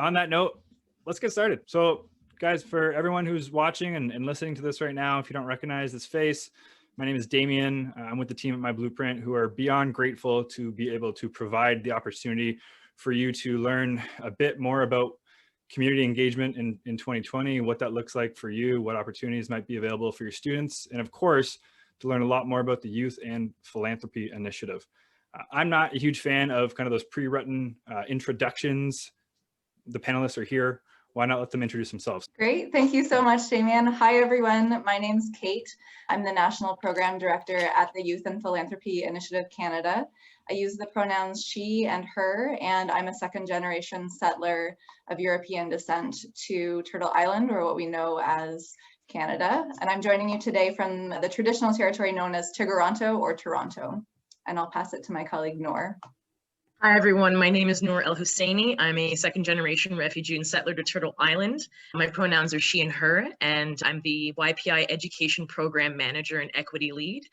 On that note, let's get started. So guys, for everyone who's watching and listening to this right now, if you don't recognize this face, my name is Damien. I'm with the team at myBlueprint, who are beyond grateful to be able to provide the opportunity for you to learn a bit more about community engagement in 2020, what that looks like for you, what opportunities might be available for your students, and of course, to learn a lot more about the Youth and Philanthropy Initiative. I'm not a huge fan of kind of those pre-written introductions. The panelists are here. Why not let them introduce themselves? Great. Thank you so much, Damien. Hi, everyone. My name's Kate. I'm the National Program Director at the Youth and Philanthropy Initiative Canada. I use the pronouns she and her, and I'm a second-generation settler of European descent to Turtle Island, or what we know as Canada. And I'm joining you today from the traditional territory known as Tiggeronto or Toronto. And I'll pass it to my colleague, Noor. Hi, everyone. My name is Noor El Husseini. I'm a second-generation refugee and settler to Turtle Island. My pronouns are she and her, and I'm the YPI Education Program Manager and Equity Lead.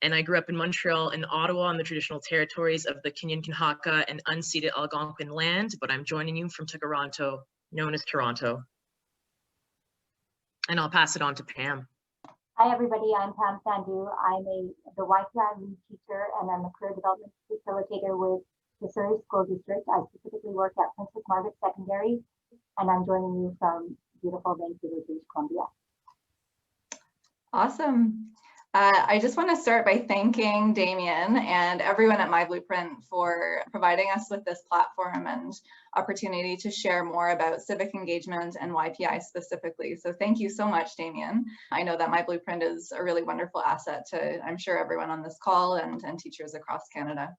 And I grew up in Montreal and Ottawa on the traditional territories of the Kinyin-Kinhaka and unceded Algonquin land, but I'm joining you from Tiggeronto, known as Toronto. And I'll pass it on to Pam. Hi, everybody. I'm Pam Sandhu. I'm the YPI lead teacher, and I'm a career development facilitator with the Surrey School District. I specifically work at Princess Margaret Secondary, and I'm joining you from beautiful Vancouver, British Columbia. Awesome. I just want to start by thanking Damien and everyone at myBlueprint for providing us with this platform and opportunity to share more about civic engagement and YPI specifically. So thank you so much, Damien. I know that myBlueprint is a really wonderful asset to, I'm sure, everyone on this call and teachers across Canada.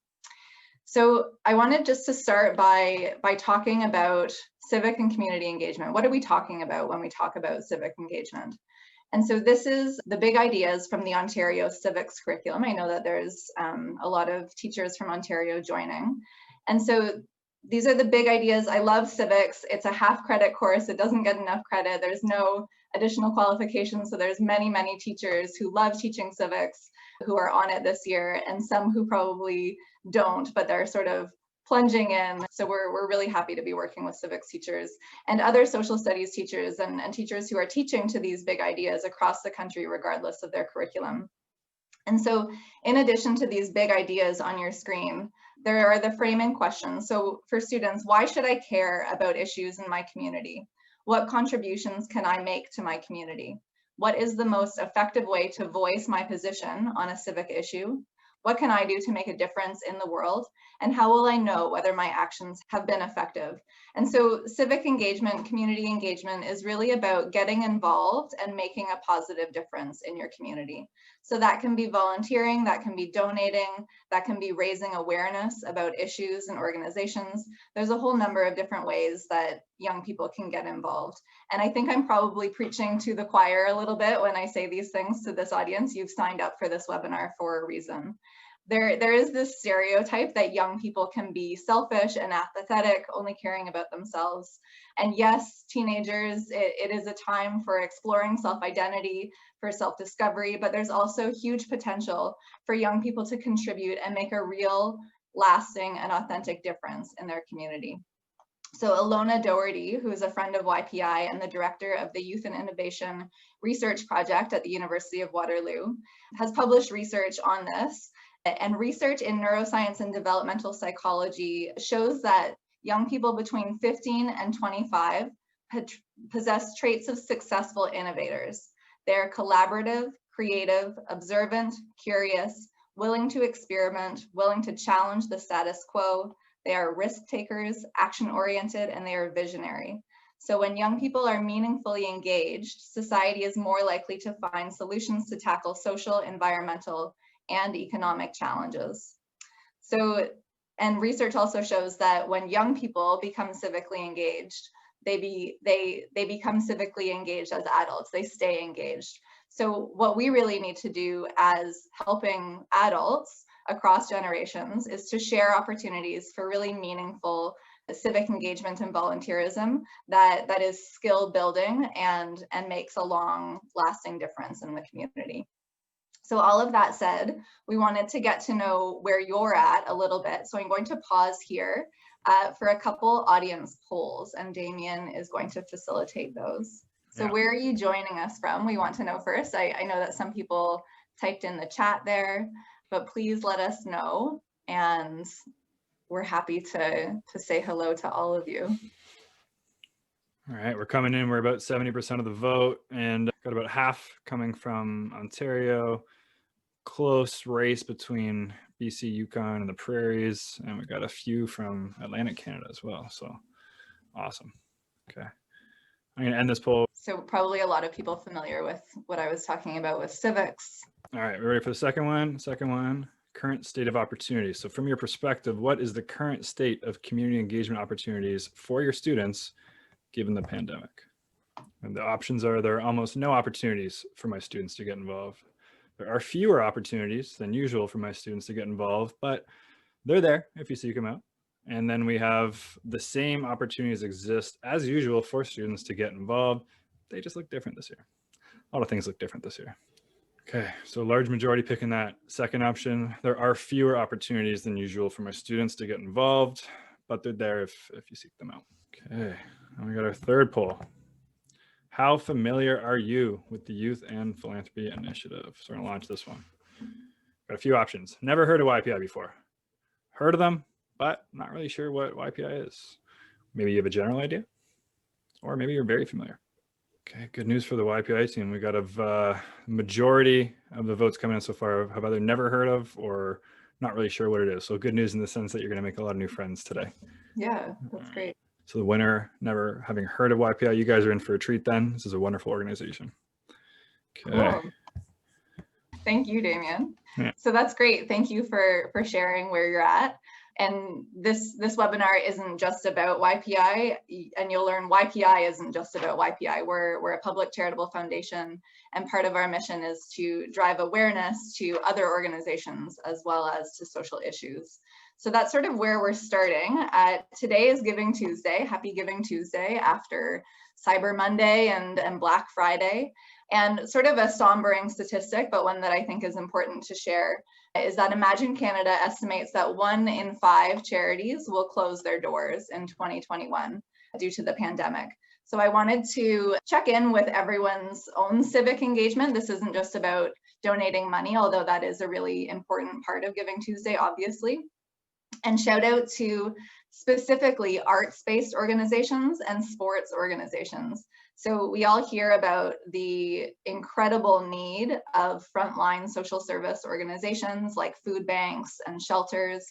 So I wanted just to start by talking about civic and community engagement. What are we talking about when we talk about civic engagement? And so this is the big ideas from the Ontario Civics curriculum. I know that there's a lot of teachers from Ontario joining. And so these are the big ideas. I love civics. It's a half credit course. It doesn't get enough credit. There's no additional qualifications. So there's many, many teachers who love teaching civics who are on it this year, and some who probably don't, but they're sort of plunging in. So we're really happy to be working with civics teachers and other social studies teachers and teachers who are teaching to these big ideas across the country, regardless of their curriculum. And so in addition to these big ideas on your screen, there are the framing questions. So for students, why should I care about issues in my community? What contributions can I make to my community? What is the most effective way to voice my position on a civic issue? What can I do to make a difference in the world? And how will I know whether my actions have been effective? And so civic engagement, community engagement is really about getting involved and making a positive difference in your community. So that can be volunteering, that can be donating, that can be raising awareness about issues and organizations. There's a whole number of different ways that young people can get involved. And I think I'm probably preaching to the choir a little bit when I say these things to this audience. You've signed up for this webinar for a reason. There is this stereotype that young people can be selfish and apathetic, only caring about themselves. And yes, teenagers, it is a time for exploring self-identity, for self-discovery, but there's also huge potential for young people to contribute and make a real, lasting, and authentic difference in their community. So Alona Doherty, who is a friend of YPI and the director of the Youth and Innovation Research Project at the University of Waterloo, has published research on this. And research in neuroscience and developmental psychology shows that young people between 15 and 25 possess traits of successful innovators. They're collaborative, creative, observant, curious, willing to experiment, willing to challenge the status quo. They are risk takers, action-oriented, and they are visionary. So when young people are meaningfully engaged, society is more likely to find solutions to tackle social, environmental, and economic challenges. So, and research also shows that when young people become civically engaged, they become civically engaged as adults, they stay engaged. So what we really need to do as helping adults across generations is to share opportunities for really meaningful civic engagement and volunteerism that is skill building and makes a long lasting difference in the community. So all of that said, we wanted to get to know where you're at a little bit. So I'm going to pause here for a couple audience polls, and Damien is going to facilitate those. So where are you joining us from? We want to know first. I know that some people typed in the chat there, but please let us know, and we're happy to say hello to all of you. All right, we're coming in. We're about 70% of the vote, and got about half coming from Ontario. Close race between BC, Yukon, and the Prairies, and we got a few from Atlantic Canada as well. So awesome. Okay, I'm gonna end this poll. So probably a lot of people familiar with what I was talking about with civics. All right, we're ready for the second one. Second one, current state of opportunity. So from your perspective, what is the current state of community engagement opportunities for your students given the pandemic? And the options are: there are almost no opportunities for my students to get involved. There are fewer opportunities than usual for my students to get involved, but they're there if you seek them out. And then we have the same opportunities exist as usual for students to get involved. They just look different this year. A lot of things look different this year. Okay, so large majority picking that second option. There are fewer opportunities than usual for my students to get involved, but they're there if you seek them out. Okay, and we got our third poll. How familiar are you with the Youth and Philanthropy Initiative? So we're gonna launch this one. Got a few options. Never heard of YPI before. Heard of them, but not really sure what YPI is. Maybe you have a general idea, or maybe you're very familiar. Okay, good news for the YPI team. We got a majority of the votes coming in so far have either never heard of or not really sure what it is. So good news in the sense that you're gonna make a lot of new friends today. Yeah, that's great. So the winner, never having heard of YPI, you guys are in for a treat then. This is a wonderful organization. Okay. Cool. Thank you, Damien. Yeah. So that's great. Thank you for sharing where you're at. And this webinar isn't just about YPI, and you'll learn YPI isn't just about YPI. We're a public charitable foundation, and part of our mission is to drive awareness to other organizations as well as to social issues. So that's sort of where we're starting. Today is Giving Tuesday. Happy Giving Tuesday after Cyber Monday and Black Friday. And sort of a sombering statistic, but one that I think is important to share, is that Imagine Canada estimates that 1 in 5 charities will close their doors in 2021 due to the pandemic. So I wanted to check in with everyone's own civic engagement. This isn't just about donating money, although that is a really important part of Giving Tuesday, obviously. And shout out to specifically arts-based organizations and sports organizations. So we all hear about the incredible need of frontline social service organizations like food banks and shelters.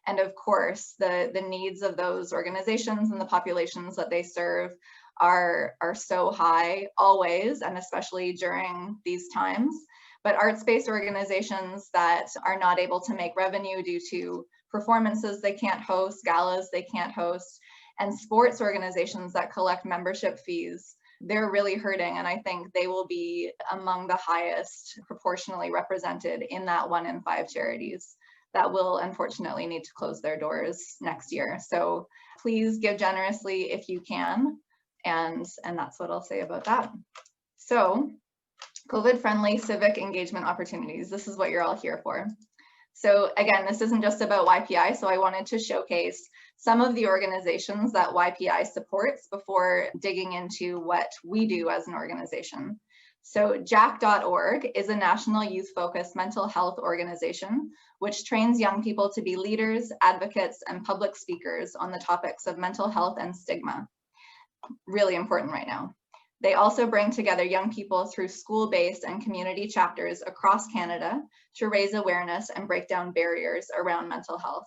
And of course, the needs of those organizations and the populations that they serve are so high always, and especially during these times. But arts-based organizations that are not able to make revenue due to performances they can't host, galas they can't host, and sports organizations that collect membership fees, they're really hurting. And I think they will be among the highest proportionally represented in that 1 in 5 charities that will unfortunately need to close their doors next year. So please give generously if you can. And that's what I'll say about that. So COVID-friendly civic engagement opportunities. This is what you're all here for. So again, this isn't just about YPI, so I wanted to showcase some of the organizations that YPI supports before digging into what we do as an organization. So jack.org is a national youth-focused mental health organization which trains young people to be leaders, advocates, and public speakers on the topics of mental health and stigma. Really important right now. They also bring together young people through school-based and community chapters across Canada to raise awareness and break down barriers around mental health.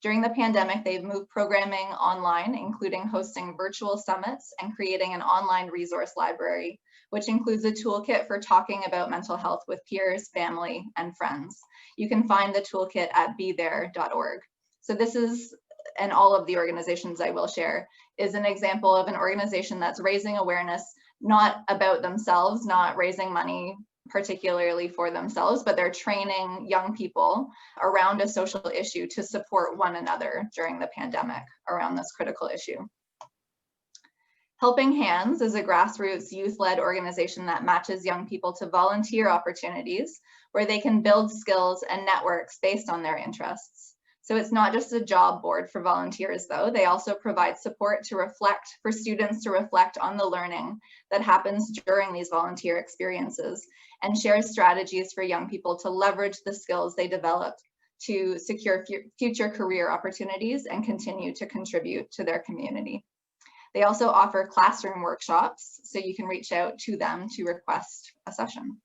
During the pandemic, they've moved programming online, including hosting virtual summits and creating an online resource library, which includes a toolkit for talking about mental health with peers, family, and friends. You can find the toolkit at bethere.org. So this is, and all of the organizations I will share, is an example of an organization that's raising awareness not about themselves, not raising money particularly for themselves, but they're training young people around a social issue to support one another during the pandemic around this critical issue. Helping Hands is a grassroots youth-led organization that matches young people to volunteer opportunities where they can build skills and networks based on their interests. So it's not just a job board for volunteers, though. They also provide support for students to reflect on the learning that happens during these volunteer experiences, and share strategies for young people to leverage the skills they developed to secure future career opportunities and continue to contribute to their community. They also offer classroom workshops, so you can reach out to them to request a session.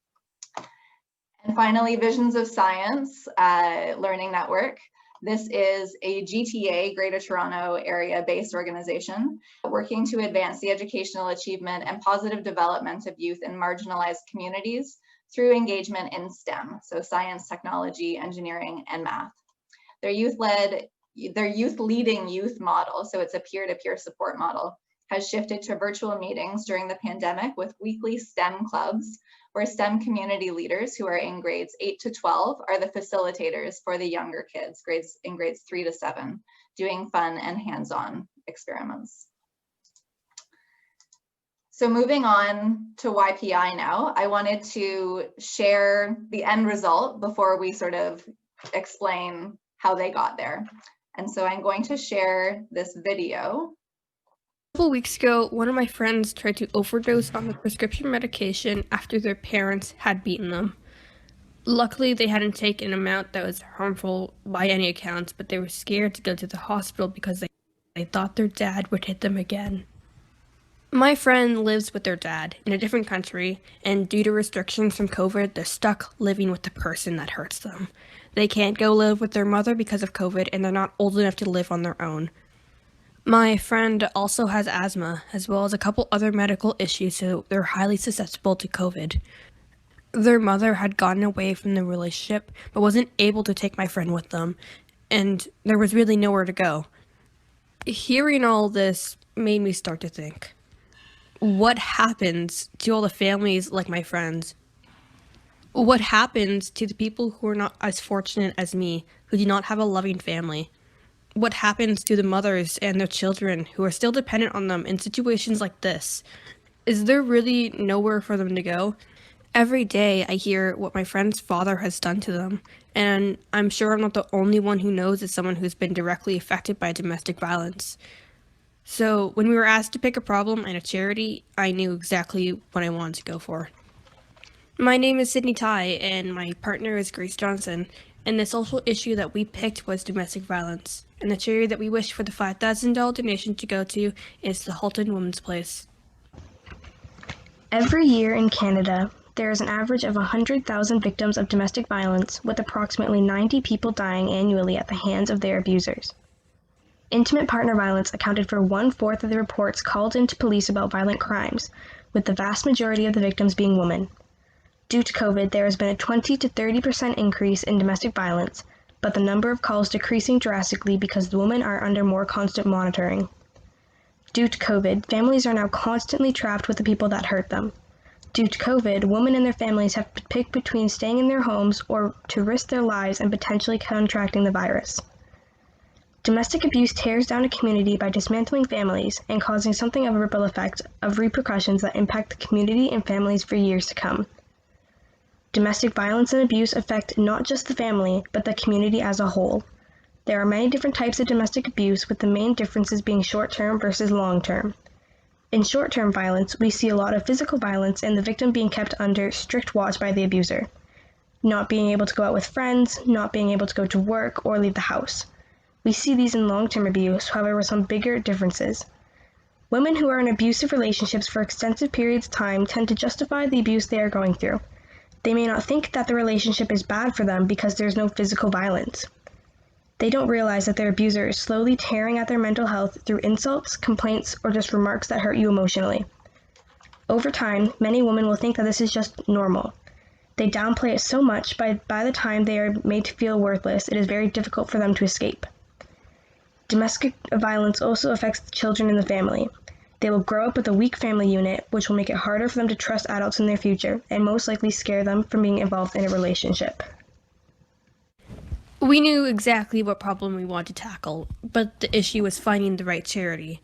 And finally, Visions of Science Learning Network. This is a GTA, Greater Toronto Area-based organization working to advance the educational achievement and positive development of youth in marginalized communities through engagement in STEM, so science, technology, engineering, and math. Their youth-leading youth model, so it's a peer-to-peer support model, has shifted to virtual meetings during the pandemic with weekly STEM clubs, where STEM community leaders who are in grades 8 to 12 are the facilitators for the younger kids, in grades 3 to 7, doing fun and hands-on experiments. So moving on to YPI now, I wanted to share the end result before we sort of explain how they got there. And so I'm going to share this video. A couple weeks ago, one of my friends tried to overdose on the prescription medication after their parents had beaten them. Luckily, they hadn't taken an amount that was harmful by any accounts, but they were scared to go to the hospital because they thought their dad would hit them again. My friend lives with their dad in a different country, and due to restrictions from COVID, they're stuck living with the person that hurts them. They can't go live with their mother because of COVID, and they're not old enough to live on their own. My friend also has asthma, as well as a couple other medical issues, so they're highly susceptible to COVID. Their mother had gotten away from the relationship, but wasn't able to take my friend with them, and there was really nowhere to go. Hearing all this made me start to think, what happens to all the families like my friends? What happens to the people who are not as fortunate as me, who do not have a loving family? What happens to the mothers and their children who are still dependent on them in situations like this? Is there really nowhere for them to go? Every day I hear what my friend's father has done to them, and I'm sure I'm not the only one who knows as someone who's been directly affected by domestic violence. So when we were asked to pick a problem and a charity, I knew exactly what I wanted to go for. My name is Sydney Tai, and my partner is Grace Johnson, and the social issue that we picked was domestic violence. And the charity that we wish for the $5,000 donation to go to is the Halton Women's Place. Every year in Canada, there is an average of 100,000 victims of domestic violence, with approximately 90 people dying annually at the hands of their abusers. Intimate partner violence accounted for 1/4 of the reports called into police about violent crimes, with the vast majority of the victims being women. Due to COVID, there has been a 20 to 30% increase in domestic violence, but the number of calls decreasing drastically because the women are under more constant monitoring. Due to COVID, families are now constantly trapped with the people that hurt them. Due to COVID, women and their families have to pick between staying in their homes or to risk their lives and potentially contracting the virus. Domestic abuse tears down a community by dismantling families and causing something of a ripple effect of repercussions that impact the community and families for years to come. Domestic violence and abuse affect not just the family, but the community as a whole. There are many different types of domestic abuse, with the main differences being short-term versus long-term. In short-term violence, we see a lot of physical violence and the victim being kept under strict watch by the abuser. Not being able to go out with friends, not being able to go to work or leave the house. We see these in long-term abuse, however, with some bigger differences. Women who are in abusive relationships for extensive periods of time tend to justify the abuse they are going through. They may not think that the relationship is bad for them because there's no physical violence. They don't realize that their abuser is slowly tearing at their mental health through insults, complaints, or just remarks that hurt you emotionally. Over time, many women will think that this is just normal. They downplay it so much, by the time they are made to feel worthless, it is very difficult for them to escape. Domestic violence also affects the children in the family. They will grow up with a weak family unit, which will make it harder for them to trust adults in their future, and most likely scare them from being involved in a relationship. We knew exactly what problem we wanted to tackle, but the issue was finding the right charity.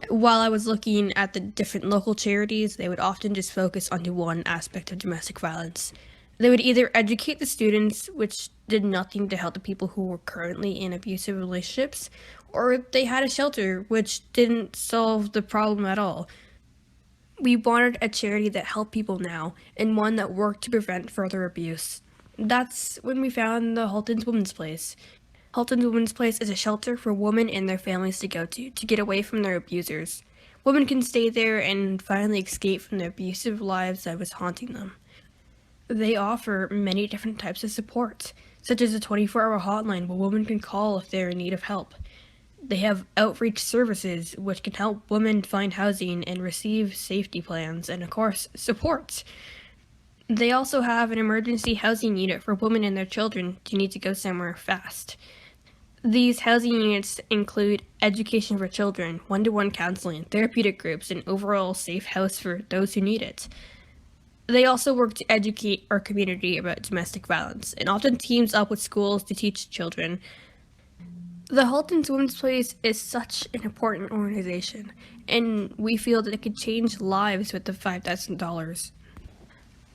While I was looking at the different local charities, they would often just focus onto one aspect of domestic violence. They would either educate the students, which did nothing to help the people who were currently in abusive relationships, or they had a shelter, which didn't solve the problem at all. We wanted a charity that helped people now, and one that worked to prevent further abuse. That's when we found the Halton's Women's Place. Halton's Women's Place is a shelter for women and their families to go to get away from their abusers. Women can stay there and finally escape from the abusive lives that was haunting them. They offer many different types of support, such as a 24-hour hotline where women can call if they're in need of help. They have outreach services which can help women find housing and receive safety plans and, of course, support. They also have an emergency housing unit for women and their children who need to go somewhere fast. These housing units include education for children, one-to-one counseling, therapeutic groups, and overall safe house for those who need it. They also work to educate our community about domestic violence and often teams up with schools to teach children. The Halton's Women's Place is such an important organization, and we feel that it could change lives with the $5,000.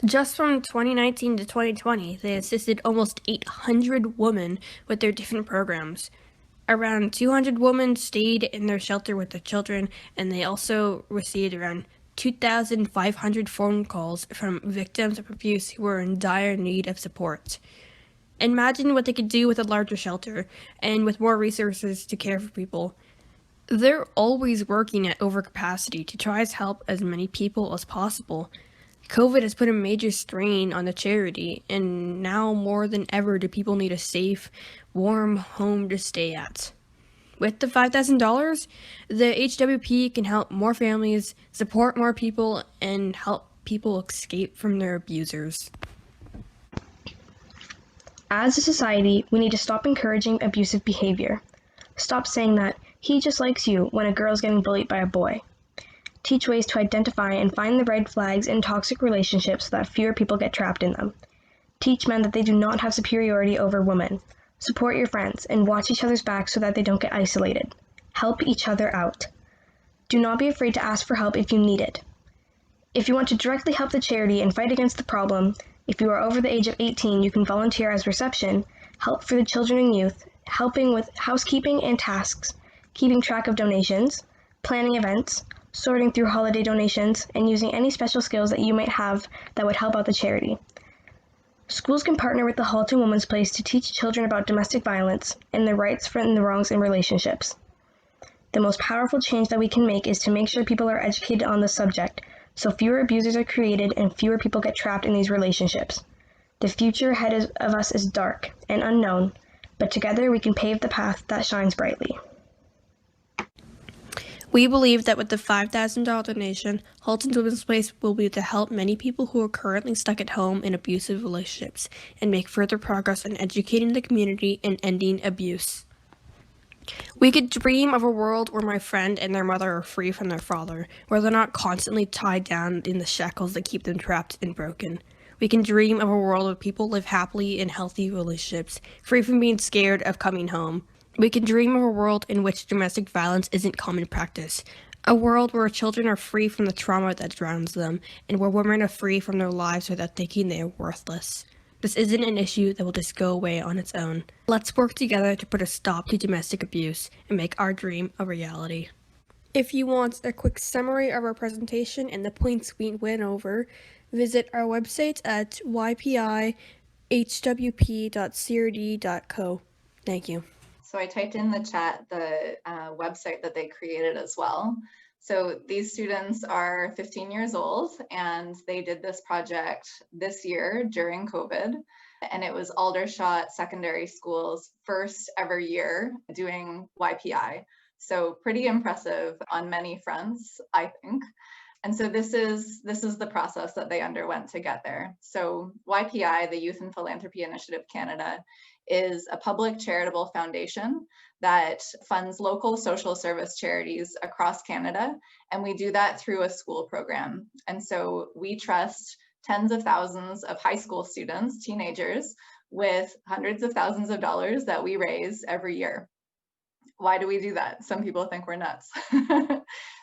Just from 2019 to 2020, they assisted almost 800 women with their different programs. Around 200 women stayed in their shelter with their children, and they also received around 2,500 phone calls from victims of abuse who were in dire need of support. Imagine what they could do with a larger shelter and with more resources to care for people. They're always working at overcapacity to try to help as many people as possible. COVID has put a major strain on the charity, and now more than ever do people need a safe, warm home to stay at. With the $5,000, the HWP can help more families, support more people, and help people escape from their abusers. As a society, we need to stop encouraging abusive behavior. Stop saying that he just likes you when a girl is getting bullied by a boy. Teach ways to identify and find the red flags in toxic relationships so that fewer people get trapped in them. Teach men that they do not have superiority over women. Support your friends and watch each other's backs so that they don't get isolated. Help each other out. Do not be afraid to ask for help if you need it. If you want to directly help the charity and fight against the problem, if you are over the age of 18, you can volunteer as reception, help for the children and youth, helping with housekeeping and tasks, keeping track of donations, planning events, sorting through holiday donations, and using any special skills that you might have that would help out the charity. Schools can partner with the Halton Women's Place to teach children about domestic violence and the rights and the wrongs in relationships. The most powerful change that we can make is to make sure people are educated on the subject, so fewer abusers are created and fewer people get trapped in these relationships. The future ahead of us is dark and unknown, but together we can pave the path that shines brightly. We believe that with the $5,000 donation, Halton's Women's Place will be to help many people who are currently stuck at home in abusive relationships and make further progress in educating the community and ending abuse. We could dream of a world where my friend and their mother are free from their father, where they're not constantly tied down in the shackles that keep them trapped and broken. We can dream of a world where people live happily in healthy relationships, free from being scared of coming home. We can dream of a world in which domestic violence isn't common practice, a world where children are free from the trauma that drowns them, and where women are free from their lives without thinking they are worthless. This isn't an issue that will just go away on its own. Let's work together to put a stop to domestic abuse and make our dream a reality. If you want a quick summary of our presentation and the points we went over, visit our website at ypihwp.crd.co. Thank you. So I typed in the chat the website that they created as well. So these students are 15 years old and they did this project this year during COVID, and it was Aldershot Secondary School's first ever year doing YPI. So pretty impressive on many fronts, I think. And so this is the process that they underwent to get there. So YPI, the Youth and Philanthropy Initiative Canada, is a public charitable foundation that funds local social service charities across Canada, and we do that through a school program. And so we trust tens of thousands of high school students, teenagers, with hundreds of thousands of dollars that we raise every year. Why do we do that? Some people think we're nuts.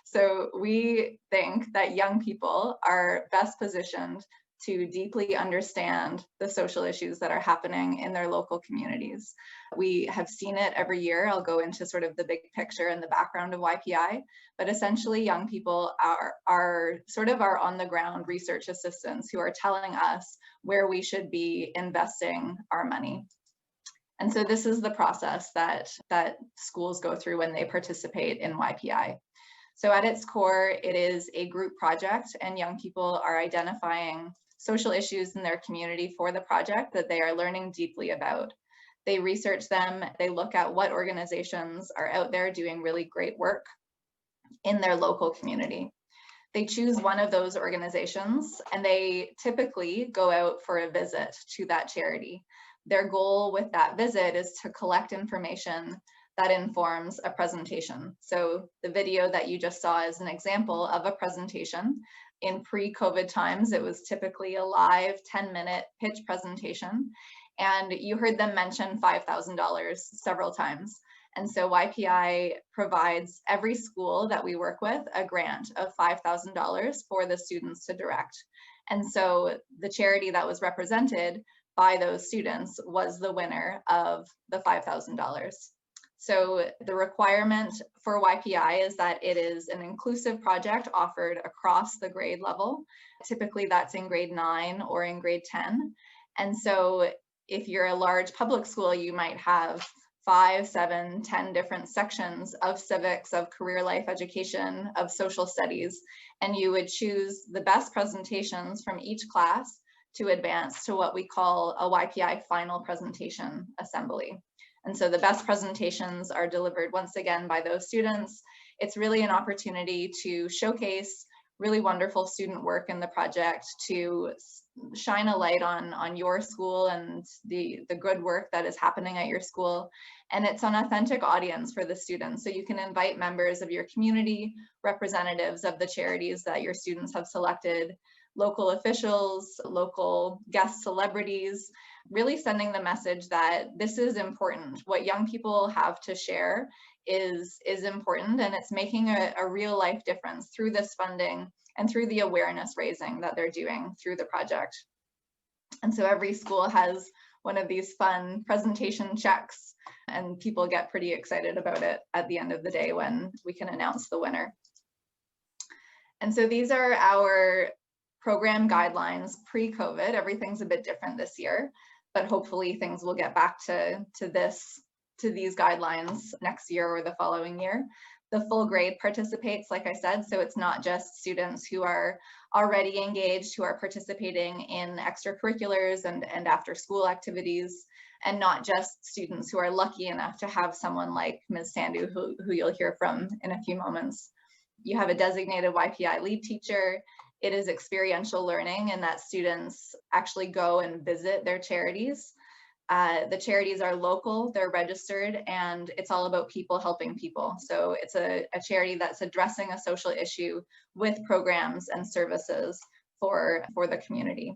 So we think that young people are best positioned to deeply understand the social issues that are happening in their local communities. We have seen it every year. I'll go into sort of the big picture and the background of YPI, but essentially young people are sort of our on the ground research assistants who are telling us where we should be investing our money. And so this is the process that schools go through when they participate in YPI. So at its core, it is a group project, and young people are identifying social issues in their community for the project that they are learning deeply about. They research them, they look at what organizations are out there doing really great work in their local community. They choose one of those organizations, and they typically go out for a visit to that charity. Their goal with that visit is to collect information that informs a presentation. So the video that you just saw is an example of a presentation. In pre-COVID times, it was typically a live 10-minute pitch presentation, and you heard them mention $5,000 several times. And so YPI provides every school that we work with a grant of $5,000 for the students to direct. And so the charity that was represented by those students was the winner of the $5,000. So the requirement for YPI is that it is an inclusive project offered across the grade level. Typically that's in grade 9 or in grade 10. And so if you're a large public school, you might have 5, 7, 10 different sections of civics, of career life education, of social studies, and you would choose the best presentations from each class to advance to what we call a YPI final presentation assembly. And so the best presentations are delivered once again by those students. It's really an opportunity to showcase really wonderful student work in the project, to shine a light on your school and the good work that is happening at your school. And it's an authentic audience for the students. So you can invite members of your community, representatives of the charities that your students have selected, local officials, local guest celebrities, really sending the message that this is important. What young people have to share is important, and it's making a real life difference through this funding and through the awareness raising that they're doing through the project. And so every school has one of these fun presentation checks, and people get pretty excited about it at the end of the day when we can announce the winner. And so these are our program guidelines pre-COVID. Everything's a bit different this year, but hopefully things will get back to these guidelines next year or the following year. The full grade participates, like I said, so it's not just students who are already engaged, who are participating in extracurriculars and after school activities, and not just students who are lucky enough to have someone like Ms. Sandhu, who you'll hear from in a few moments. You have a designated YPI lead teacher. It is experiential learning, and that students actually go and visit their charities. The charities are local, they're registered, and it's all about people helping people. So it's a charity that's addressing a social issue with programs and services for the community.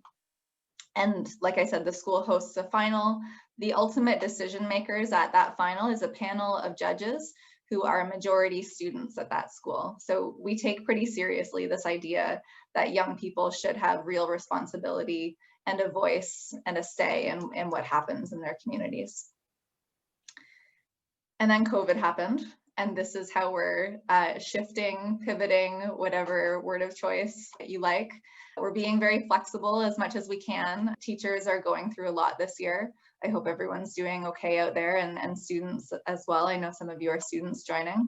And like I said, the school hosts a final. The ultimate decision makers at that final is a panel of judges who are majority students at that school. So we take pretty seriously this idea that young people should have real responsibility and a voice and a say in what happens in their communities. And then COVID happened, and this is how we're shifting, pivoting, whatever word of choice you like. We're being very flexible as much as we can. Teachers are going through a lot this year. I hope everyone's doing okay out there, and students as well. I know some of you are students joining.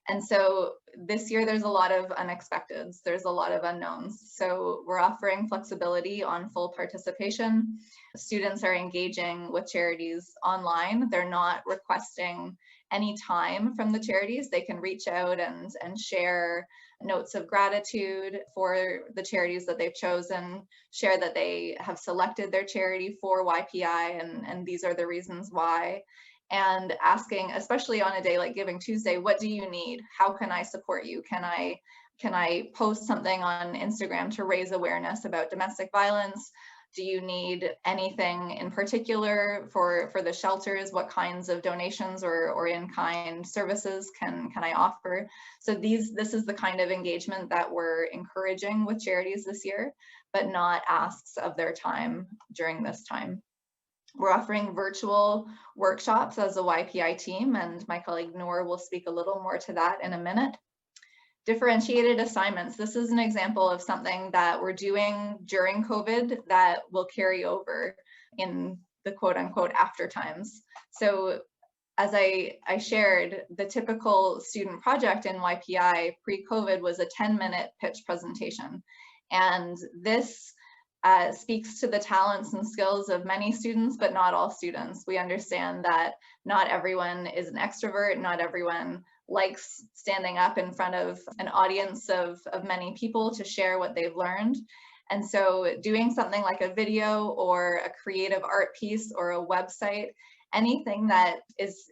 And so this year there's a lot of unexpecteds, there's a lot of unknowns. So we're offering flexibility on full participation. Students are engaging with charities online. They're not requesting any time from the charities. They can reach out and share notes of gratitude for the charities that they've chosen, share that they have selected their charity for YPI, and these are the reasons why. And asking, especially on a day like Giving Tuesday, what do you need? How can I support you? Can I post something on Instagram to raise awareness about domestic violence? Do you need anything in particular for the shelters? What kinds of donations or in-kind services can I offer? So this is the kind of engagement that we're encouraging with charities this year, but not asks of their time during this time. We're offering virtual workshops as a YPI team, and my colleague Noor will speak a little more to that in a minute. Differentiated assignments. This is an example of something that we're doing during COVID that will carry over in the quote unquote after times. So as I shared, the typical student project in YPI pre-COVID was a 10-minute pitch presentation. And this speaks to the talents and skills of many students, but not all students. We understand that not everyone is an extrovert, not everyone likes standing up in front of an audience of many people to share what they've learned. And so doing something like a video or a creative art piece or a website, anything that is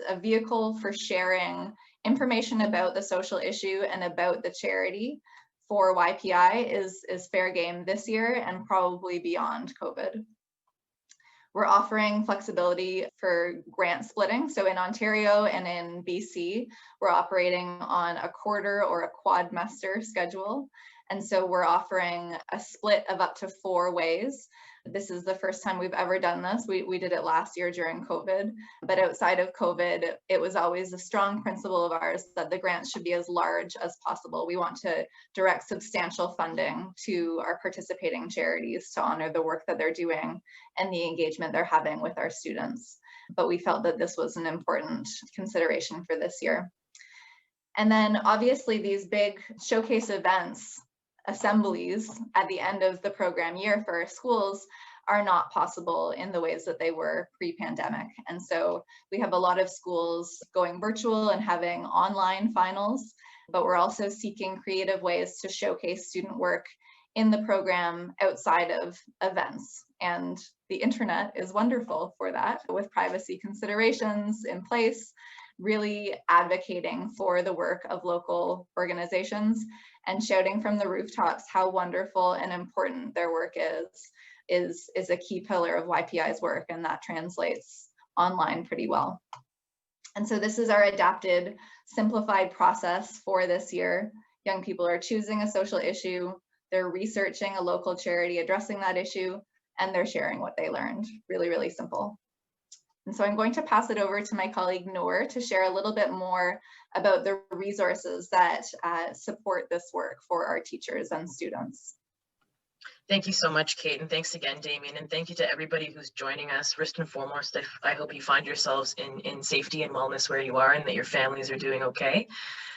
a vehicle for sharing information about the social issue and about the charity for YPI is fair game this year and probably beyond COVID. We're offering flexibility for grant splitting. So in Ontario and in BC, we're operating on a quarter or a quadmester schedule. And so we're offering a split of up to 4 ways. This is the first time we've ever done this. We did it last year during COVID, but outside of COVID, it was always a strong principle of ours that the grants should be as large as possible. We want to direct substantial funding to our participating charities to honor the work that they're doing and the engagement they're having with our students. But we felt that this was an important consideration for this year. And then obviously these big showcase events, assemblies at the end of the program year for our schools are not possible in the ways that they were pre-pandemic. And so we have a lot of schools going virtual and having online finals, but we're also seeking creative ways to showcase student work in the program outside of events. And the internet is wonderful for that, with privacy considerations in place, really advocating for the work of local organizations and shouting from the rooftops how wonderful and important their work is a key pillar of YPI's work, and that translates online pretty well. And so this is our adapted, simplified process for this year. Young people are choosing a social issue, they're researching a local charity addressing that issue, and they're sharing what they learned. Really, really simple. And so I'm going to pass it over to my colleague Noor to share a little bit more about the resources that support this work for our teachers and students. Thank you so much, Kate, and thanks again, Damien, and thank you to everybody who's joining us. First and foremost, I hope you find yourselves in safety and wellness where you are and that your families are doing okay.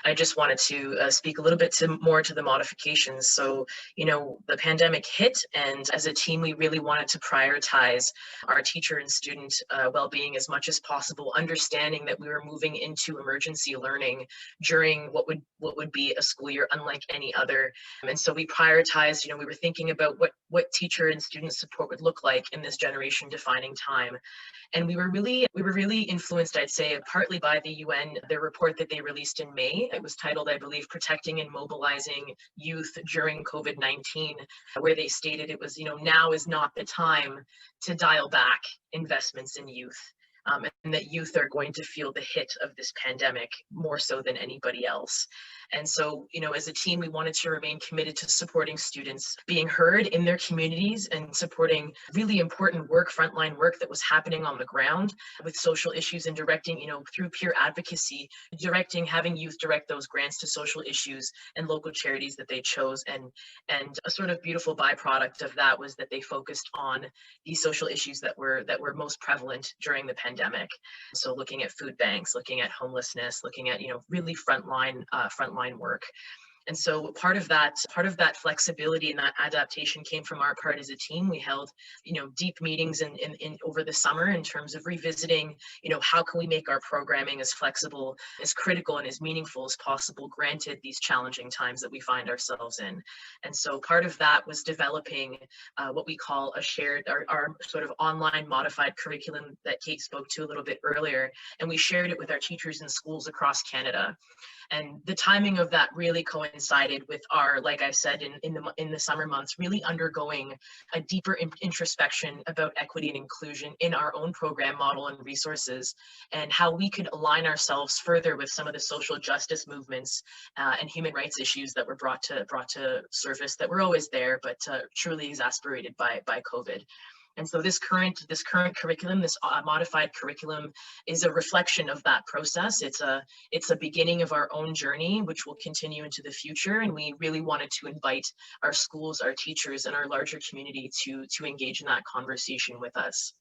I just wanted to speak a little bit more to the modifications. So, the pandemic hit, and as a team, we really wanted to prioritize our teacher and student well-being as much as possible, understanding that we were moving into emergency learning during what would be a school year unlike any other. And so we prioritized, we were thinking about what teacher and student support would look like in this generation defining time. And we were really influenced, I'd say, partly by the UN, their report that they released in May. It was titled, I believe, Protecting and Mobilizing Youth During COVID-19, where they stated it was, now is not the time to dial back investments in youth. And that youth are going to feel the hit of this pandemic more so than anybody else. And so, as a team, we wanted to remain committed to supporting students being heard in their communities and supporting really important work, frontline work that was happening on the ground with social issues and directing, through peer advocacy, having youth direct those grants to social issues and local charities that they chose. And a sort of beautiful byproduct of that was that they focused on these social issues that were most prevalent during the pandemic. So looking at food banks, looking at homelessness, looking at, really frontline work. And so part of that flexibility and that adaptation came from our part as a team. We held, deep meetings in over the summer in terms of revisiting, how can we make our programming as flexible, as critical, and as meaningful as possible, granted these challenging times that we find ourselves in. And so part of that was developing what we call our sort of online modified curriculum that Kate spoke to a little bit earlier. And we shared it with our teachers in schools across Canada. And the timing of that really coincided with our, like I said, in the summer months, really undergoing a deeper introspection about equity and inclusion in our own program model and resources, and how we could align ourselves further with some of the social justice movements and human rights issues that were brought to surface, that were always there, but truly exacerbated by COVID. And so this current curriculum, this modified curriculum, is a reflection of that process. It's a beginning of our own journey, which will continue into the future. And we really wanted to invite our schools, our teachers, and our larger community to engage in that conversation with us.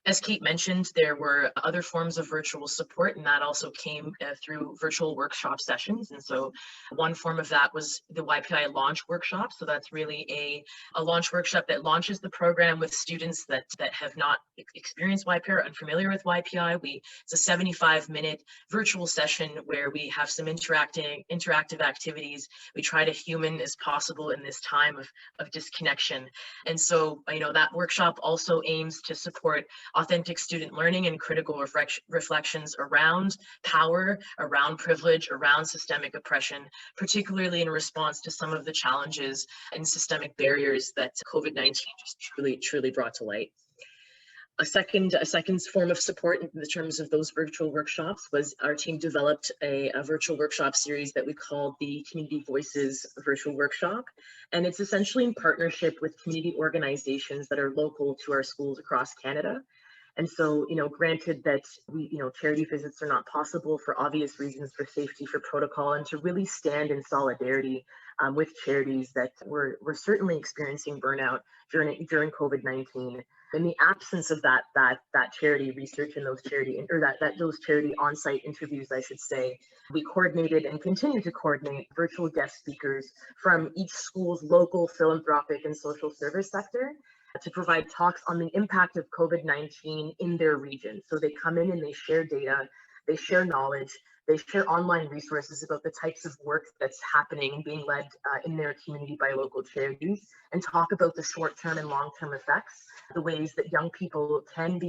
As Kate mentioned, there were other forms of virtual support, and that also came through virtual workshop sessions. And so one form of that was the YPI launch workshop. So that's really a launch workshop that launches the program with students that have not experienced YPI or unfamiliar with YPI. It's a 75-minute virtual session where we have some interactive activities. We try to human as possible in this time of disconnection. And so, that workshop also aims to support authentic student learning and critical reflections around power, around privilege, around systemic oppression, particularly in response to some of the challenges and systemic barriers that COVID-19 just truly brought to light. A second form of support in terms of those virtual workshops was our team developed a virtual workshop series that we called the Community Voices Virtual Workshop. And it's essentially in partnership with community organizations that are local to our schools across Canada. And so, granted that charity visits are not possible for obvious reasons, for safety, for protocol, and to really stand in solidarity with charities that were certainly experiencing burnout during COVID-19. In the absence of that charity research and those charity on-site interviews, I should say, we coordinated and continue to coordinate virtual guest speakers from each school's local philanthropic and social service sector to provide talks on the impact of COVID-19 in their region. So they come in and they share data, they share knowledge, they share online resources about the types of work that's happening and being led in their community by local charities, and talk about the short-term and long-term effects, the ways that young people can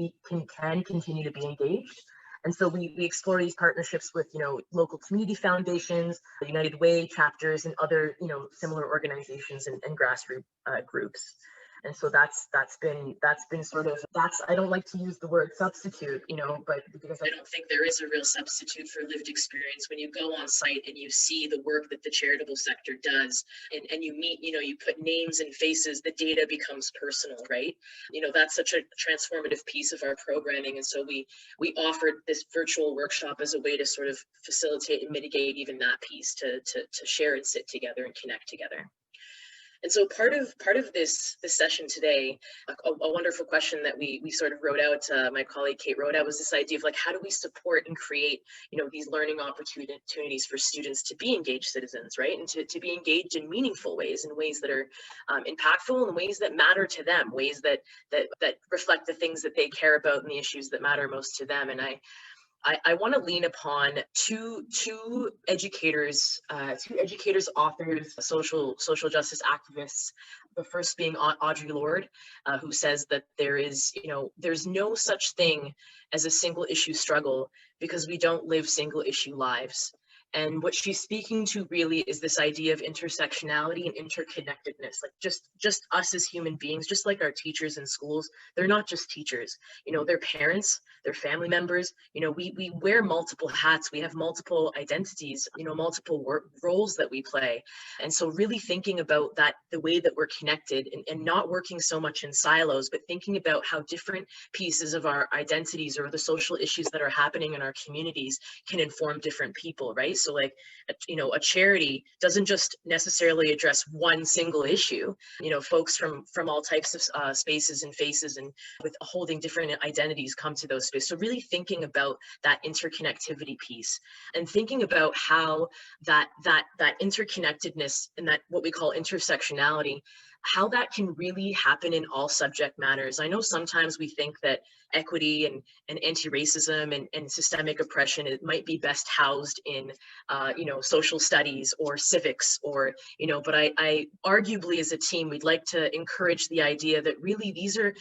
continue to be engaged. And so we explore these partnerships with local community foundations, United Way chapters, and other similar organizations and grassroots groups. And so that's been sort of, I don't like to use the word substitute, but because I don't think there is a real substitute for lived experience when you go on site and you see the work that the charitable sector does, and you meet, you put names and faces, the data becomes personal, right? That's such a transformative piece of our programming. And so we offered this virtual workshop as a way to sort of facilitate and mitigate even that piece, to share and sit together and connect together. And so part of this session today, a wonderful question that we sort of wrote out, my colleague Kate wrote out, was this idea of how do we support and create these learning opportunities for students to be engaged citizens, right? And to be engaged in meaningful ways, in ways that are impactful, and ways that matter to them, ways that reflect the things that they care about and the issues that matter most to them. And I want to lean upon two educators, authors, social justice activists. The first being Audre Lorde, who says that there's no such thing as a single issue struggle because we don't live single issue lives. And what she's speaking to really is this idea of intersectionality and interconnectedness, like just us as human beings, just like our teachers in schools. They're not just teachers, they're parents, they're family members. We wear multiple hats, we have multiple identities, multiple roles that we play. And so really thinking about that, the way that we're connected, and not working so much in silos, but thinking about how different pieces of our identities or the social issues that are happening in our communities can inform different people, right? So a charity doesn't just necessarily address one single issue. Folks from all types of spaces and faces and with holding different identities come to those spaces. So really thinking about that interconnectivity piece, and thinking about how that interconnectedness and that what we call intersectionality how that can really happen in all subject matters. I know sometimes we think that equity and anti-racism and systemic oppression, it might be best housed in, social studies or civics, or, but I arguably as a team, we'd like to encourage the idea that really these are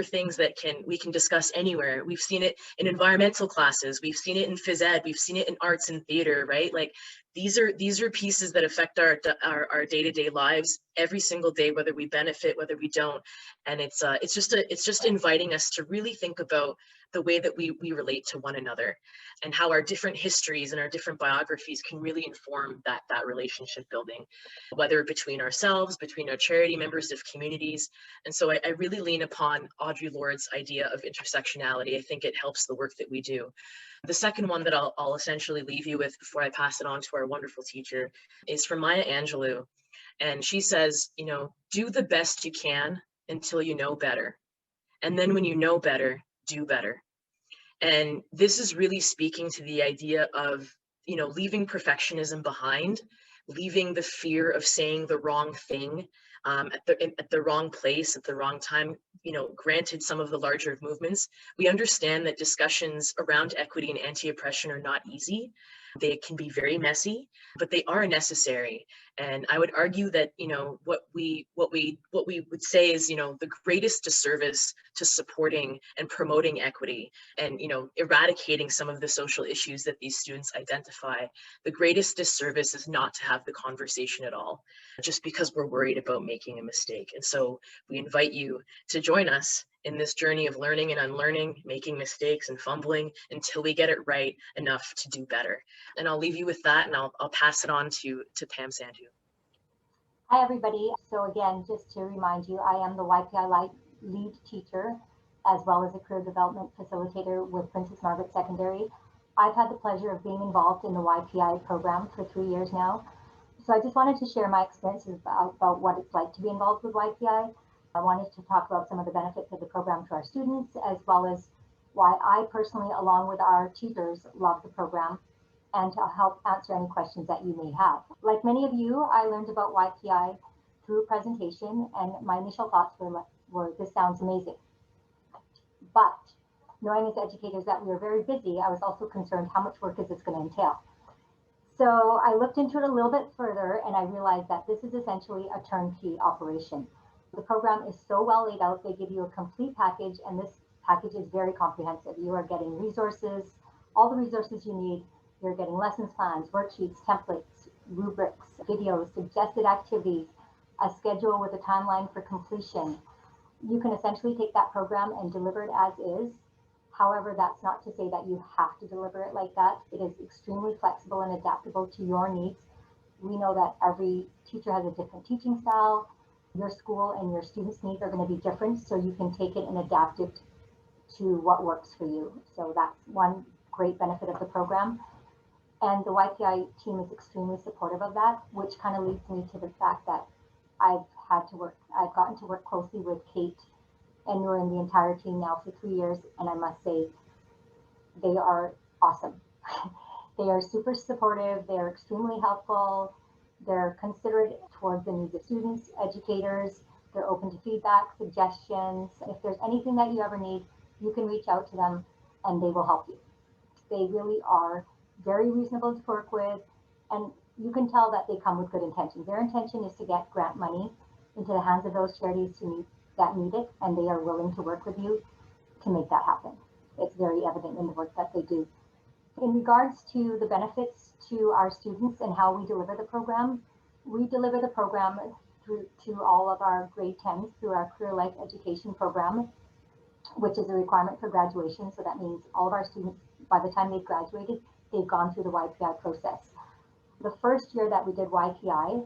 things that we can discuss anywhere. We've seen it in environmental classes, we've seen it in phys ed, we've seen it in arts and theater, right? Like these are pieces that affect our day-to-day lives every single day, whether we benefit, whether we don't. And it's just inviting us to really think about the way that we relate to one another, and how our different histories and our different biographies can really inform that relationship building, whether between ourselves, between our charity members of communities. And so I really lean upon Audre Lorde's idea of intersectionality. I think it helps the work that we do. The second one that I'll essentially leave you with before I pass it on to our wonderful teacher is from Maya Angelou. And she says, do the best you can until you know better. And then when you know better, do better. And this is really speaking to the idea of, leaving perfectionism behind, leaving the fear of saying the wrong thing at the wrong place at the wrong time. Granted, some of the larger movements, we understand that discussions around equity and anti-oppression are not easy. They can be very messy, but they are necessary. And I would argue that, what we would say is, the greatest disservice to supporting and promoting equity and, eradicating some of the social issues that these students identify, the greatest disservice is not to have the conversation at all, just because we're worried about making a mistake. And so we invite you to join us in this journey of learning and unlearning, making mistakes and fumbling until we get it right enough to do better. And I'll leave you with that, and I'll pass it on to Pam Sandhu. Hi, everybody. So again, just to remind you, I am the YPI lead teacher, as well as a career development facilitator with Princess Margaret Secondary. I've had the pleasure of being involved in the YPI program for 3 years now. So I just wanted to share my experiences about what it's like to be involved with YPI. I wanted to talk about some of the benefits of the program to our students, as well as why I personally, along with our teachers, love the program, and to help answer any questions that you may have. Like many of you, I learned about YPI through a presentation, and my initial thoughts were this sounds amazing. But knowing as educators that we are very busy, I was also concerned how much work is this going to entail. So I looked into it a little bit further, and I realized that this is essentially a turnkey operation. The program is so well laid out. They give you a complete package, and this package is very comprehensive. You are getting resources, all the resources you need. You're getting lessons plans, worksheets, templates, rubrics, videos, suggested activities, a schedule with a timeline for completion. You can essentially take that program and deliver it as is. However, that's not to say that you have to deliver it like that. It is extremely flexible and adaptable to your needs. We know that every teacher has a different teaching style. Your school and your students' needs are going to be different, so you can take it and adapt it to what works for you. So that's one great benefit of the program. And the YPI team is extremely supportive of that, which kind of leads me to the fact that I've gotten to work closely with Kate and Noor and the entire team now for 3 years. And I must say, they are awesome. They are super supportive. They're extremely helpful. They're considerate towards the needs of students, educators. They're open to feedback, suggestions. If there's anything that you ever need, you can reach out to them and they will help you. They really are very reasonable to work with, and you can tell that they come with good intentions. Their intention is to get grant money into the hands of those charities that need it, and they are willing to work with you to make that happen. It's very evident in the work that they do. In regards to the benefits to our students and how we deliver the program, we deliver the program to all of our grade 10s through our Career Life Education program, which is a requirement for graduation. So that means all of our students, by the time they've graduated, they've gone through the YPI process. The first year that we did YPI,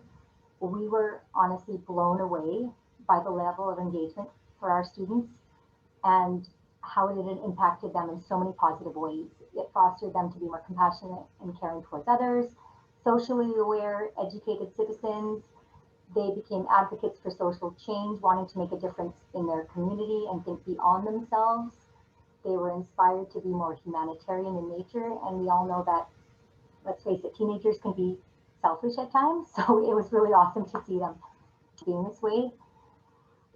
we were honestly blown away by the level of engagement for our students and how it had impacted them in so many positive ways. It fostered them to be more compassionate and caring towards others, socially aware, educated citizens. They became advocates for social change, wanting to make a difference in their community and think beyond themselves. They were inspired to be more humanitarian in nature, and we all know that, let's face it, teenagers can be selfish at times, so it was really awesome to see them. being this way.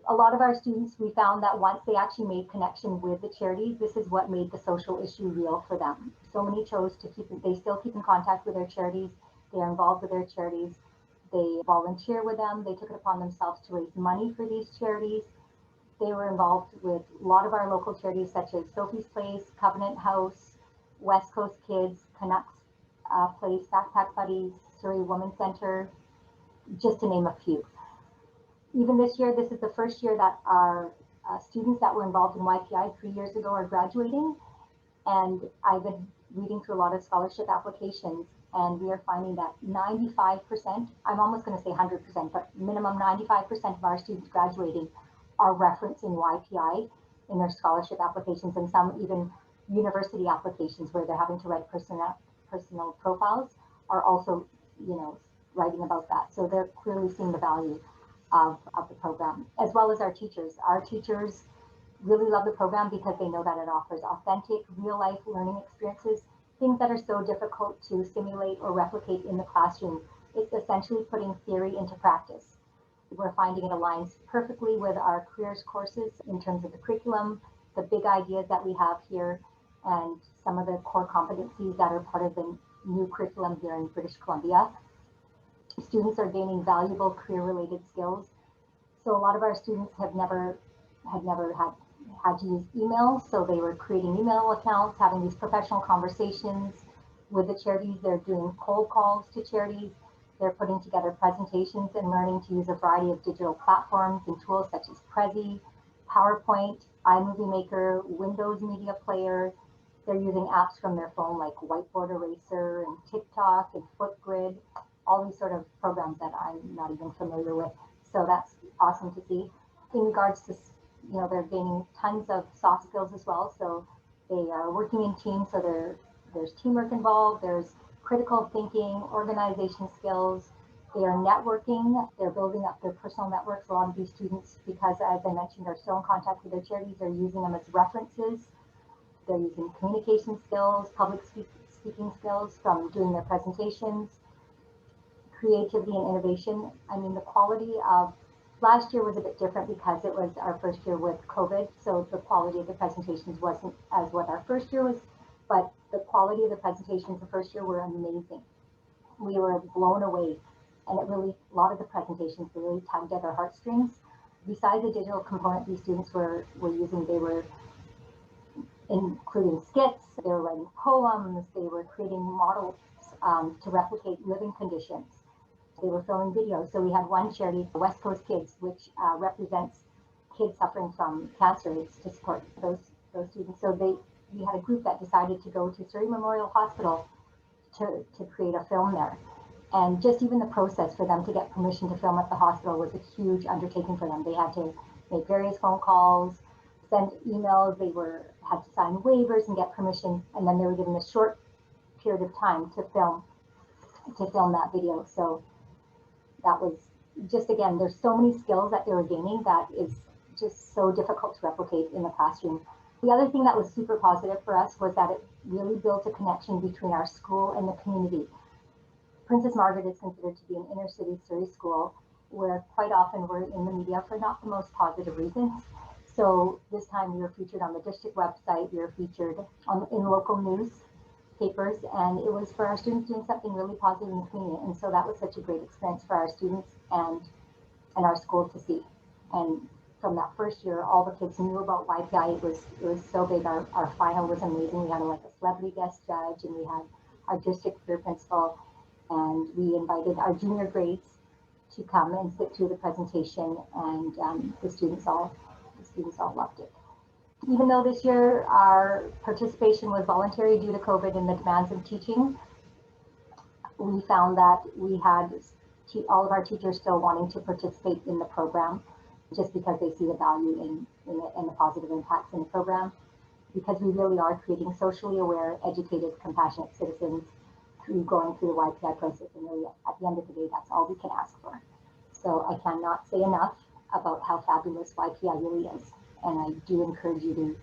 A lot of our students, we found that once they actually made connection with the charities, this is what made the social issue real for them. So many chose to they still keep in contact with their charities. They're involved with their charities. They volunteer with them. They took it upon themselves to raise money for these charities. They were involved with a lot of our local charities, such as Sophie's Place, Covenant House, West Coast Kids, Canucks Place, Backpack Buddies, Surrey Women's Center, just to name a few. Even this year, this is the first year that our students that were involved in YPI 3 years ago are graduating. And I've been reading through a lot of scholarship applications, and we are finding that 95%, I'm almost going to say 100%, but minimum 95% of our students graduating are referencing YPI in their scholarship applications, and some even university applications where they're having to write personal profiles are also, writing about that. So they're clearly seeing the value of the program, as well as our teachers. Our teachers really love the program because they know that it offers authentic, real-life learning experiences, things that are so difficult to simulate or replicate in the classroom. It's essentially putting theory into practice. We're finding it aligns perfectly with our careers courses in terms of the curriculum, the big ideas that we have here, and some of the core competencies that are part of the new curriculum here in British Columbia. Students are gaining valuable career-related skills. So a lot of our students had never had to use email, so they were creating email accounts, having these professional conversations with the charities. They're doing cold calls to charities. They're putting together presentations and learning to use a variety of digital platforms and tools such as Prezi, PowerPoint, iMovie Maker, Windows Media Player. They're using apps from their phone like Whiteboard Eraser and TikTok and Flipgrid, all these sort of programs that I'm not even familiar with. So that's awesome to see. In regards to, they're gaining tons of soft skills as well. So they are working in teams. So there's teamwork involved. There's critical thinking, organization skills. They are networking. They're building up their personal networks. A lot of these students, because as I mentioned, are still in contact with their charities, they're using them as references. They're using communication skills, public speaking skills from doing their presentations, creativity and innovation. I mean, the quality of last year was a bit different because it was our first year with COVID. So the quality of the presentations wasn't as what our first year was, but the quality of the presentations the first year were amazing. We were blown away, and a lot of the presentations really tugged at our heartstrings. Besides the digital component these students were using, they were including skits, they were writing poems, they were creating models to replicate living conditions. They were filming videos. So we had one charity, West Coast Kids, which represents kids suffering from cancer. It's to support those students. So we had a group that decided to go to Surrey Memorial Hospital to create a film there. And just even the process for them to get permission to film at the hospital was a huge undertaking for them. They had to make various phone calls, send emails, had to sign waivers and get permission, and then they were given a short period of time to film that video. So that was just, again, there's so many skills that they were gaining that is just so difficult to replicate in the classroom. The other thing that was super positive for us was that it really built a connection between our school and the community. Princess Margaret is considered to be an inner city Surrey school where quite often we're in the media for not the most positive reasons. So this time we were featured on the district website, we were featured in local newspapers, and it was for our students doing something really positive in the community. And so that was such a great experience for our students and our school to see. And from that first year, all the kids knew about YPI. It was so big. Our final was amazing. We had a celebrity guest judge, and we had our district career principal, and we invited our junior grades to come and sit through the presentation, and the students all loved it. Even though this year our participation was voluntary due to COVID and the demands of teaching, we found that we had all of our teachers still wanting to participate in the program just because they see the value in it and the positive impacts in the program, because we really are creating socially aware, educated, compassionate citizens through going through the YPI process. And really, at the end of the day, that's all we can ask for. So I cannot say enough about how fabulous YPI really is. And I do encourage you to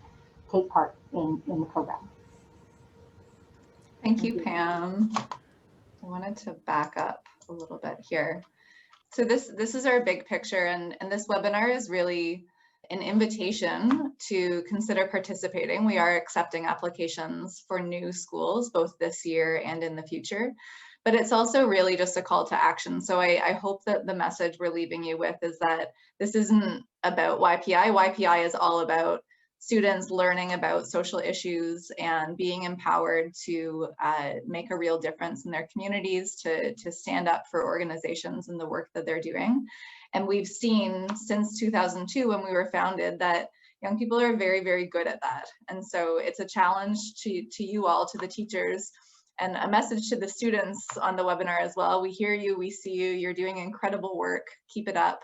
take part in the program. Thank you, Pam. I wanted to back up a little bit here. So this is our big picture, and this webinar is really an invitation to consider participating. We are accepting applications for new schools, both this year and in the future, but it's also really just a call to action. So I hope that the message we're leaving you with is that this isn't about YPI. YPI is all about students learning about social issues and being empowered to make a real difference in their communities, to stand up for organizations and the work that they're doing. And we've seen since 2002, when we were founded, that young people are very, very good at that. And so it's a challenge to you all, to the teachers, and a message to the students on the webinar as well. We hear you, we see you, you're doing incredible work, keep it up.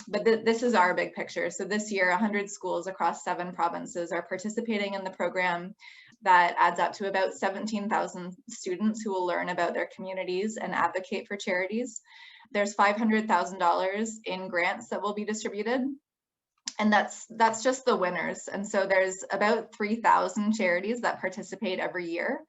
But this is our big picture. So this year, 100 schools across 7 provinces are participating in the program. That adds up to about 17,000 students who will learn about their communities and advocate for charities. There's $500,000 in grants that will be distributed. And that's just the winners. And so there's about 3,000 charities that participate every year,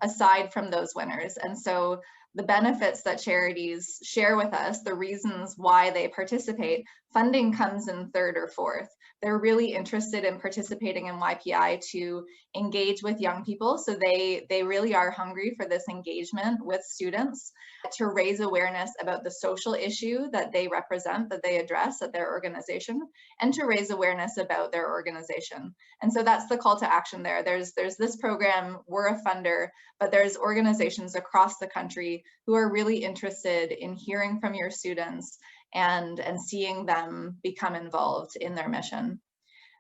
aside from those winners. And so the benefits that charities share with us, the reasons why they participate, funding comes in third or fourth. They're really interested in participating in YPI to engage with young people. So they really are hungry for this engagement with students, to raise awareness about the social issue that they represent, that they address at their organization, and to raise awareness about their organization. And so that's the call to action there. There's this program, we're a funder, but there's organizations across the country who are really interested in hearing from your students and seeing them become involved in their mission.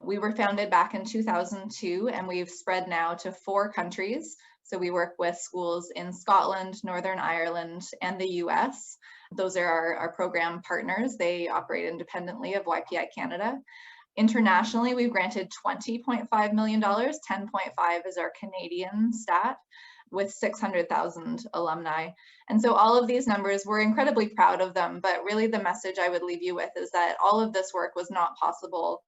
We were founded back in 2002, and we've spread now to 4 countries. So we work with schools in Scotland, Northern Ireland, and the US. Those are our program partners. They operate independently of YPI Canada. Internationally, we've granted $20.5 million. 10.5 is our Canadian stat, with 600,000 alumni. And so all of these numbers, we're incredibly proud of them, but really the message I would leave you with is that all of this work was not possible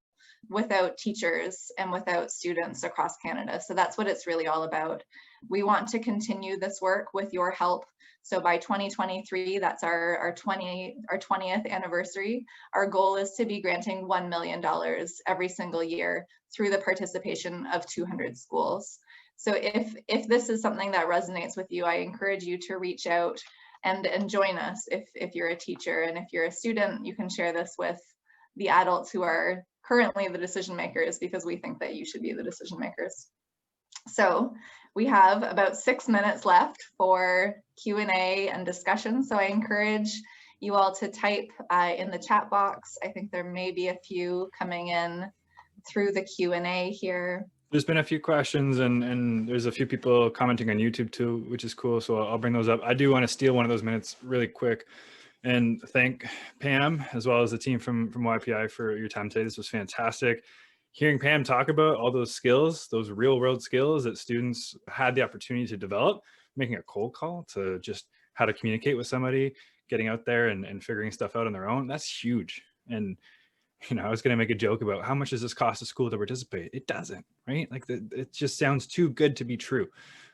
without teachers and without students across Canada. So that's what it's really all about. We want to continue this work with your help. So by 2023, that's our 20th anniversary, our goal is to be granting $1 million every single year through the participation of 200 schools. So if this is something that resonates with you, I encourage you to reach out and join us. If you're a teacher, and if you're a student, you can share this with the adults who are currently the decision makers, because we think that you should be the decision makers. So we have about 6 minutes left for Q&A and discussion. So I encourage you all to type in the chat box. I think there may be a few coming in through the Q&A here. There's been a few questions, and there's a few people commenting on YouTube too, which is cool. So I'll bring those up. I do want to steal one of those minutes really quick and thank Pam, as well as the team from YPI, for your time today. This was fantastic. Hearing Pam talk about all those skills, those real world skills that students had the opportunity to develop, making a cold call, to just how to communicate with somebody, getting out there and figuring stuff out on their own, that's huge. And I was going to make a joke about how much does this cost a school to participate? It doesn't, right? Like it just sounds too good to be true.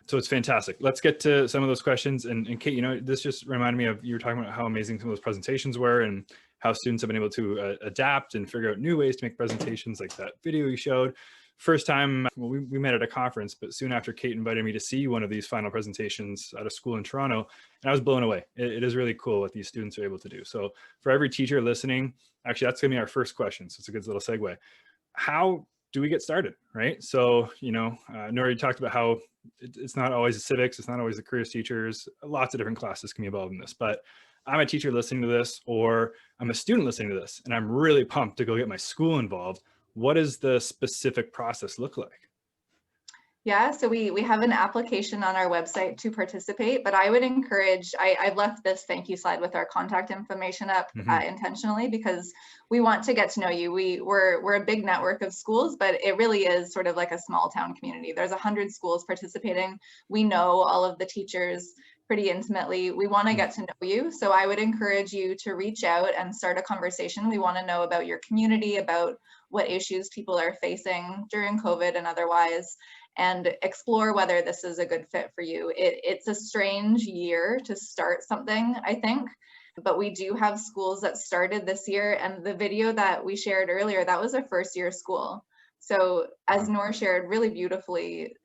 So it's fantastic. Let's get to some of those questions. And Kate, this just reminded me of, you were talking about how amazing some of those presentations were, and how students have been able to adapt and figure out new ways to make presentations, like that video you showed. First time, well, we met at a conference, but soon after, Kate invited me to see one of these final presentations at a school in Toronto, and I was blown away. It is really cool what these students are able to do. So for every teacher listening, actually, that's gonna be our first question. So it's a good little segue. How do we get started, right? So, Noor, you talked about how it's not always the civics, it's not always the careers teachers, lots of different classes can be involved in this, but I'm a teacher listening to this, or I'm a student listening to this, and I'm really pumped to go get my school involved. What does the specific process look like? Yeah, so we have an application on our website to participate, but I would encourage, I've left this thank you slide with our contact information up intentionally, because we want to get to know you. We're a big network of schools, but it really is sort of like a small town community. There's 100 schools participating. We know all of the teachers pretty intimately. We want to get to know you. So I would encourage you to reach out and start a conversation. We want to know about your community, about what issues people are facing during COVID and otherwise, and explore whether this is a good fit for you. It's a strange year to start something, I think. But we do have schools that started this year, and the video that we shared earlier, that was a first year school. So as Noor shared really beautifully,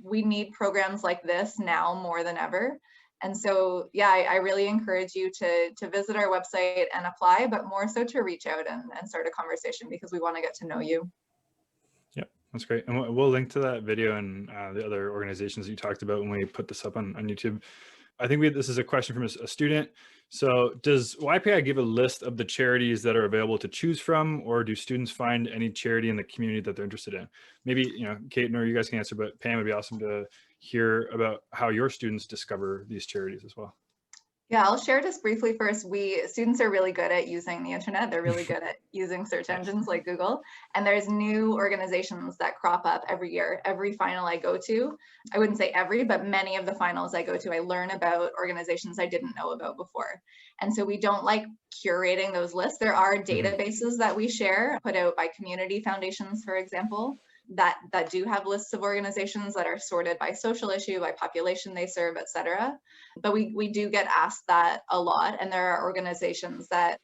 we need programs like this now more than ever. And so, yeah, I really encourage you to visit our website and apply, but more so to reach out and start a conversation, because we want to get to know you. Yep, that's great. And we'll link to that video and the other organizations you talked about when we put this up on YouTube. I think this is a question from a student. So does YPI give a list of the charities that are available to choose from, or do students find any charity in the community that they're interested in? Maybe, Kate, Noor, you guys can answer, but Pam, would be awesome to hear about how your students discover these charities as well. Yeah, I'll share just briefly first. Students are really good at using the internet. They're really good at using search engines like Google. And there's new organizations that crop up every year. Every final I go to, I wouldn't say every, but many of the finals I go to, I learn about organizations I didn't know about before. And so we don't like curating those lists. There are databases that we share, put out by community foundations, for example, that do have lists of organizations that are sorted by social issue, by population they serve, et cetera. But we do get asked that a lot. And there are organizations that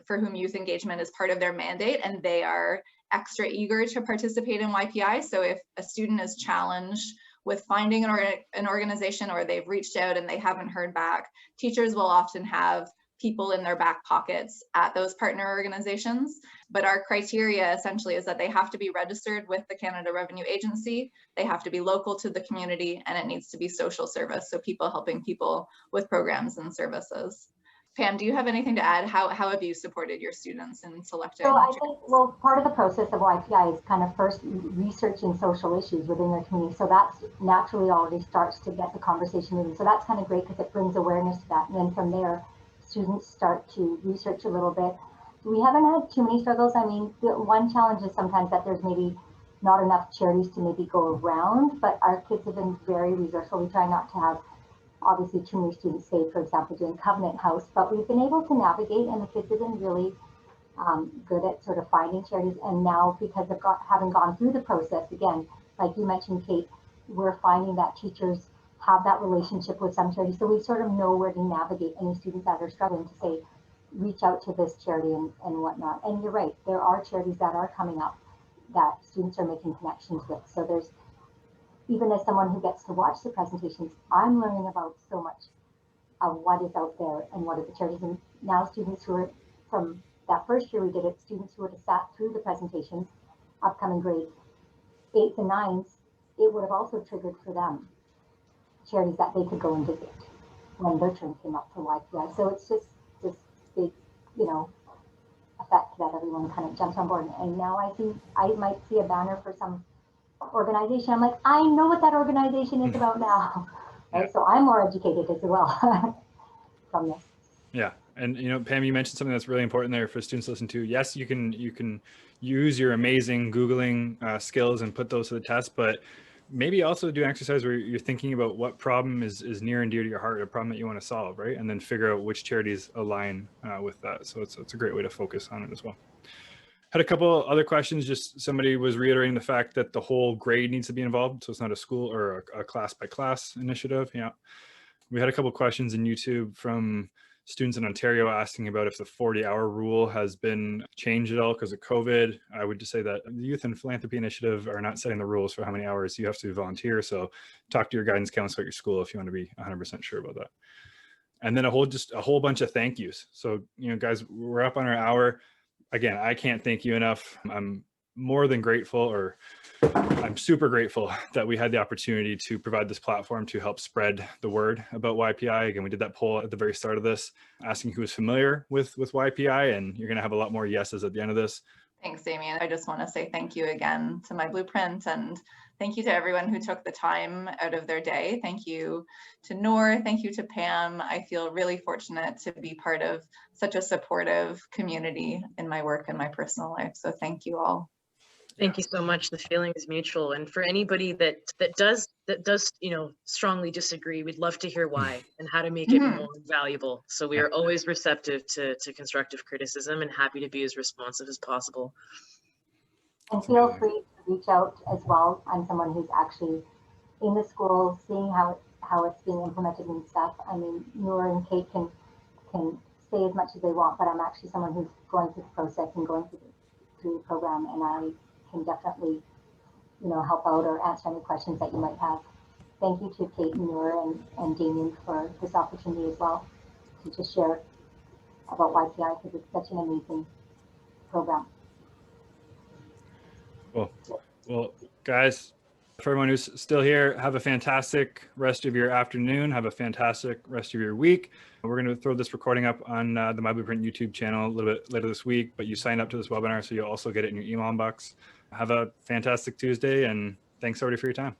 for whom youth engagement is part of their mandate, and they are extra eager to participate in YPI. So if a student is challenged with finding an organization, or they've reached out and they haven't heard back, teachers will often have people in their back pockets at those partner organizations. But our criteria essentially is that they have to be registered with the Canada Revenue Agency, they have to be local to the community, and it needs to be social service, so people helping people with programs and services. Pam, do you have anything to add? How have you supported your students in selecting? So I think, well, part of the process of YPI is kind of first researching social issues within their community. So that's naturally already starts to get the conversation moving. So that's kind of great because it brings awareness to that. And then from there, students start to research a little bit. We haven't had too many struggles. I mean, the one challenge is sometimes that there's maybe not enough charities to maybe go around, but our kids have been very resourceful. We try not to have obviously too many students stay, for example, doing Covenant House, but we've been able to navigate, and the kids have been really good at sort of finding charities. And now, because of having gone through the process, again, like you mentioned, Kate, we're finding that teachers have that relationship with some charities. So we sort of know where to navigate any students that are struggling to say, reach out to this charity and whatnot. And you're right, there are charities that are coming up that students are making connections with. So there's, even as someone who gets to watch the presentations, I'm learning about so much of what is out there and what are the charities. And now students who are, from that first year we did it, students who would have sat through the presentations, upcoming grade 8s and 9s, it would have also triggered for them charities that they could go and visit when their turn came up for YPI. So it's just this big, effect that everyone kind of jumps on board. And now I might see a banner for some organization. I'm like, I know what that organization is about now. Right? Yeah. So I'm more educated as well from this. Yeah. And Pam, you mentioned something that's really important there for students to listen to. Yes, you can use your amazing Googling skills and put those to the test, but maybe also do an exercise where you're thinking about what problem is near and dear to your heart, a problem that you want to solve, right? And then figure out which charities align with that. So it's a great way to focus on it as well. Had a couple other questions. Just somebody was reiterating the fact that the whole grade needs to be involved. So it's not a school or a class by class initiative. Yeah. We had a couple questions in YouTube from students in Ontario asking about if the 40-hour rule has been changed at all because of COVID. I would just say that the Youth and Philanthropy Initiative are not setting the rules for how many hours you have to volunteer. So talk to your guidance counselor at your school if you want to be 100% sure about that. And then a whole bunch of thank yous. So, guys, we're up on our hour. Again, I can't thank you enough. I'm more than grateful, or I'm super grateful that we had the opportunity to provide this platform to help spread the word about YPI. Again, we did that poll at the very start of this, asking who was familiar with YPI, and you're going to have a lot more yeses at the end of this. Thanks, Damien. I just want to say thank you again to myBlueprint, and thank you to everyone who took the time out of their day. Thank you to Noor. Thank you to Pam. I feel really fortunate to be part of such a supportive community in my work and my personal life. So thank you all. Thank you so much. The feeling is mutual. And for anybody that does strongly disagree, we'd love to hear why and how to make it more valuable. So we are always receptive to constructive criticism and happy to be as responsive as possible. And feel free to reach out as well. I'm someone who's actually in the school, seeing how it's being implemented and stuff. I mean, Noor and Kate can can stay as much as they want, but I'm actually someone who's going through the process and going through the program, and I can definitely, help out or answer any questions that you might have. Thank you to Kate and Noor and Damien for this opportunity as well to just share about YPI, because it's such an amazing program. Cool. Well, guys, for everyone who's still here, have a fantastic rest of your afternoon. Have a fantastic rest of your week. We're going to throw this recording up on the myBlueprint YouTube channel a little bit later this week, but you signed up to this webinar, so you'll also get it in your email inbox. Have a fantastic Tuesday, and thanks everybody for your time.